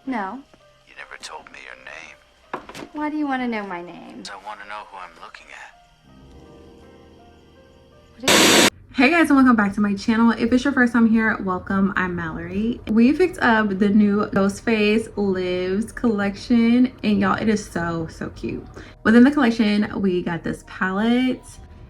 No. You never told me your name. Why do you want to know my name? I want to know who I'm looking at. Hey guys, and welcome back to my channel. If it's your first time here, welcome. I'm Mallory. We picked up the new Ghostface Lives collection, and y'all, it is so cute. Within the collection, we got this palette.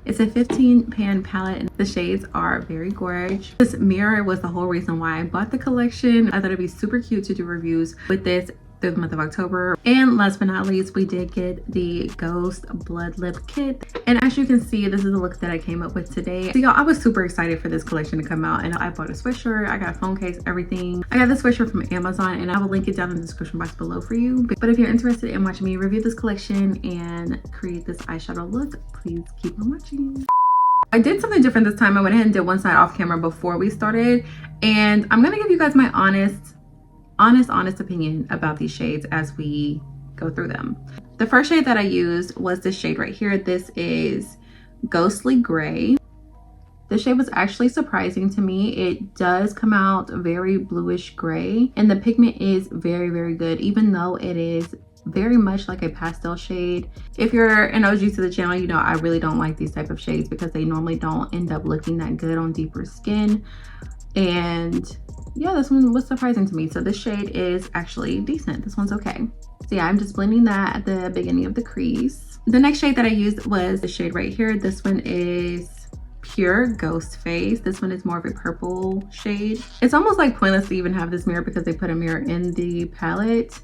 It's a 15-pan palette, and the shades are very gorgeous. This mirror was the whole reason why I bought the collection. I thought it'd be super cute to do reviews with this through the month of October. And last but not least, we did get the Ghost Blood Lip Kit. And as you can see, this is the look that I came up with today. So y'all, I was super excited for this collection to come out, and I bought a sweatshirt, I got a phone case, everything. I got this sweatshirt from Amazon, and I will link it down in the description box below for you. But if you're interested in watching me review this collection and create this eyeshadow look, please keep on watching. I did something different this time. I went ahead and did one side off camera before we started, and I'm gonna give you guys my honest opinion about these shades as we go through them. The first shade that I used was this shade right here. This is Ghostly Gray. This shade was actually surprising to me. It does come out very bluish gray, and the pigment is very good, even though it is very much like a pastel shade. If you're an OG to the channel, you know I really don't like these type of shades because they normally don't end up looking that good on deeper skin. And yeah, this one was surprising to me. So this shade is actually decent. This one's okay. So yeah, I'm just blending that at the beginning of the crease. The next shade that I used was the shade right here. This one is Pure Ghostface. This one is more of a purple shade. It's almost like pointless to even have this mirror because they put a mirror in the palette.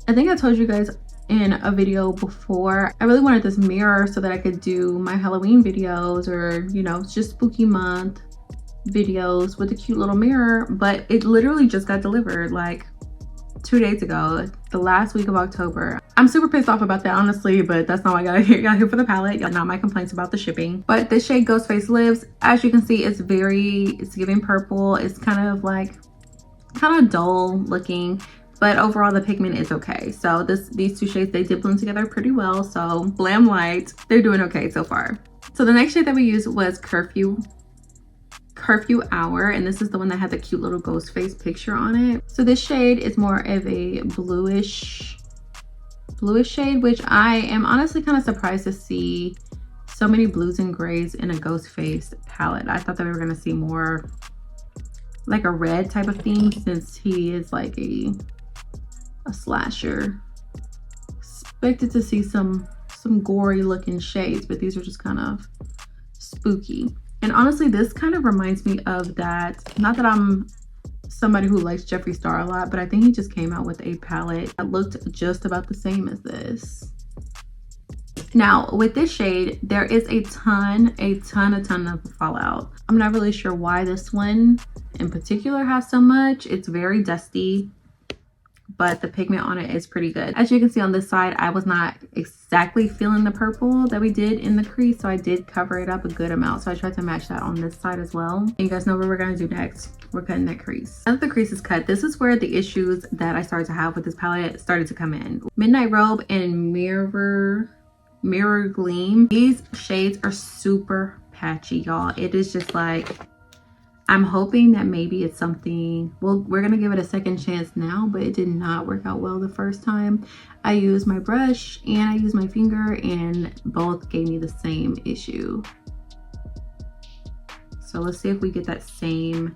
I think I told you guys in a video before, I really wanted this mirror so that I could do my Halloween videos, or you know, it's just spooky month videos with a cute little mirror. But it literally just got delivered like 2 days ago, the last week of October. I'm super pissed off about that, honestly, but that's not why I got here for the palette. Not my complaints about the shipping. But this shade Ghostface Lives, as you can see, it's giving purple. It's kind of dull looking, but overall the pigment is okay. So these two shades, they did blend together pretty well. So Glamlite, they're doing okay so far. So the next shade that we used was Curfew Hour, and this is the one that had the cute little ghost face picture on it. So this shade is more of a bluish shade, which I am honestly kind of surprised to see so many blues and grays in a ghost face palette. I thought that we were going to see more like a red type of theme, since he is like a slasher. Expected to see some gory looking shades, but these are just kind of spooky. And honestly, this kind of reminds me of that, not that I'm somebody who likes Jeffree Star a lot, but I think he just came out with a palette that looked just about the same as this. Now with this shade, there is a ton of fallout. I'm not really sure why this one in particular has so much. It's very dusty, but the pigment on it is pretty good. As you can see on this side, I was not exactly feeling the purple that we did in the crease, so I did cover it up a good amount. So I tried to match that on this side as well. And you guys know what we're gonna do next. We're cutting that crease. Now that the crease is cut, this is where the issues that I started to have with this palette started to come in. Midnight Robe and Mirror Gleam. These shades are super patchy, y'all. It is just like, I'm hoping that maybe it's something, well, we're gonna give it a second chance now, but it did not work out well the first time. I used my brush and I used my finger, and both gave me the same issue. So let's see if we get that same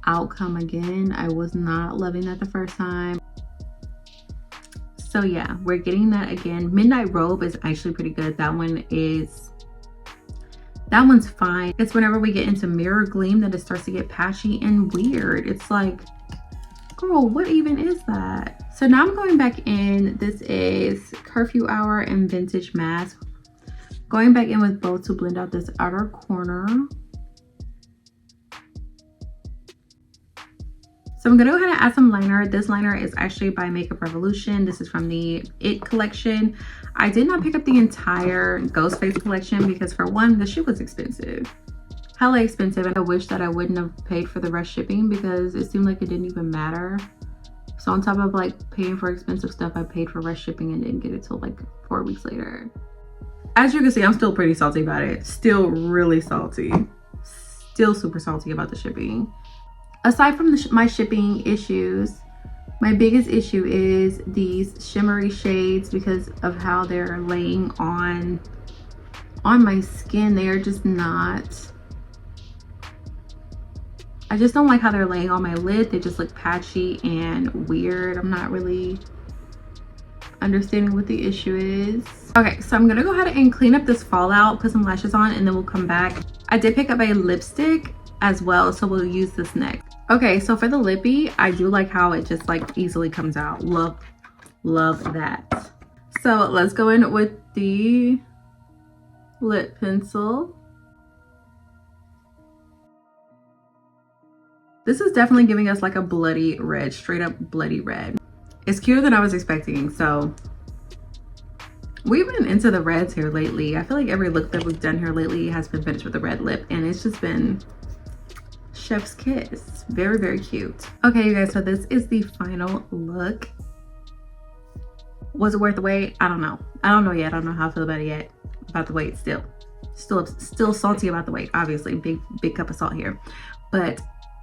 outcome again. I was not loving that the first time. So yeah, we're getting that again. Midnight Robe is actually pretty good. That one's fine. It's whenever we get into Mirror Gleam that it starts to get patchy and weird. It's like, girl, what even is that? So now I'm going back in. This is Curfew Hour and Vintage Mask. Going back in with both to blend out this outer corner. So I'm gonna go ahead and add some liner. This liner is actually by Makeup Revolution. This is from the It collection. I did not pick up the entire Ghostface collection because, for one, the shit was expensive. Hella expensive, and I wish that I wouldn't have paid for the rush shipping because it seemed like it didn't even matter. So on top of like paying for expensive stuff, I paid for rush shipping and didn't get it till like 4 weeks later. As you can see, I'm still pretty salty about it. Still really salty. Still super salty about the shipping. Aside from my shipping issues, My biggest issue is these shimmery shades because of how they're laying on my skin. They are just not, I just don't like how they're laying on my lid. They just look patchy and weird. I'm not really understanding what the issue is. Okay, so I'm gonna go ahead and clean up this fallout, put some lashes on, and then we'll come back. I did pick up a lipstick as well, so we'll use this next. Okay, so for the lippy, I do like how it just like easily comes out. Love that. So let's go in with the lip pencil. This is definitely giving us like a bloody red, straight up bloody red. It's cuter than I was expecting. So we've been into the reds here lately. I feel like every look that we've done here lately has been finished with a red lip, and it's just been chef's kiss. Very, very cute. Okay, you guys, so this is the final look. Was it worth the wait? I don't know. I don't know yet. I don't know how I feel about it yet. About the wait still salty about the wait. Obviously, big cup of salt here. But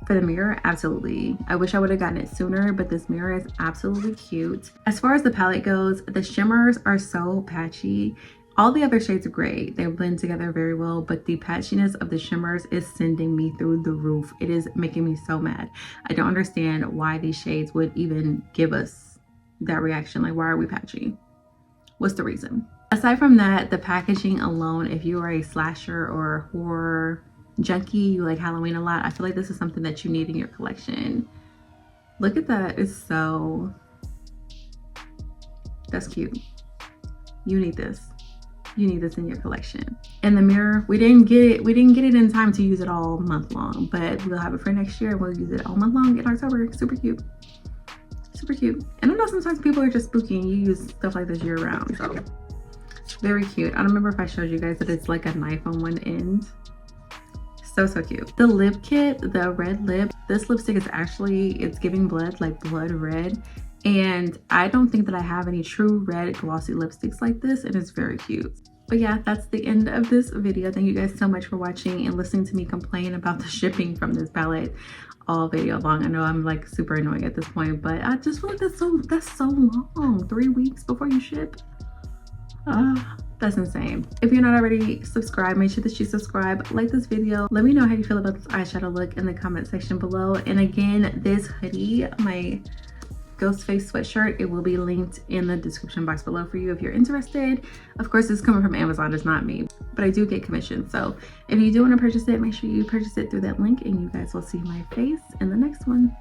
for the mirror, absolutely. I wish I would have gotten it sooner, but this mirror is absolutely cute. As far as the palette goes, the shimmers are so patchy. All the other shades are great. They blend together very well, but the patchiness of the shimmers is sending me through the roof. It is making me so mad. I don't understand why these shades would even give us that reaction. Like, why are we patchy? What's the reason? Aside from that, the packaging alone, if you are a slasher or a horror junkie, you like Halloween a lot, I feel like this is something that you need in your collection. Look at that. It's so, that's cute. You need this. You need this in your collection. And the mirror, we didn't get it in time to use it all month long, but we'll have it for next year. We'll use it all month long in October. Super cute. Super cute. And I know sometimes people are just spooky and you use stuff like this year round. So very cute. I don't remember if I showed you guys that it's like a knife on one end. So cute. The lip kit, the red lip, this lipstick is actually, it's giving blood, like blood red. And I don't think that I have any true red glossy lipsticks like this, and it's very cute. But yeah, that's the end of this video. Thank you guys so much for watching and listening to me complain about the shipping from this palette all video long. I know I'm like super annoying at this point, but I just feel like that's so long. 3 weeks before you ship. That's insane. If you're not already subscribed, make sure that you subscribe, like this video. Let me know how you feel about this eyeshadow look in the comment section below. And again, this hoodie, my Ghostface sweatshirt, it will be linked in the description box below for you if you're interested. Of course, it's coming from Amazon, it's not me, but I do get commission. So if you do want to purchase it, make sure you purchase it through that link, and you guys will see my face in the next one.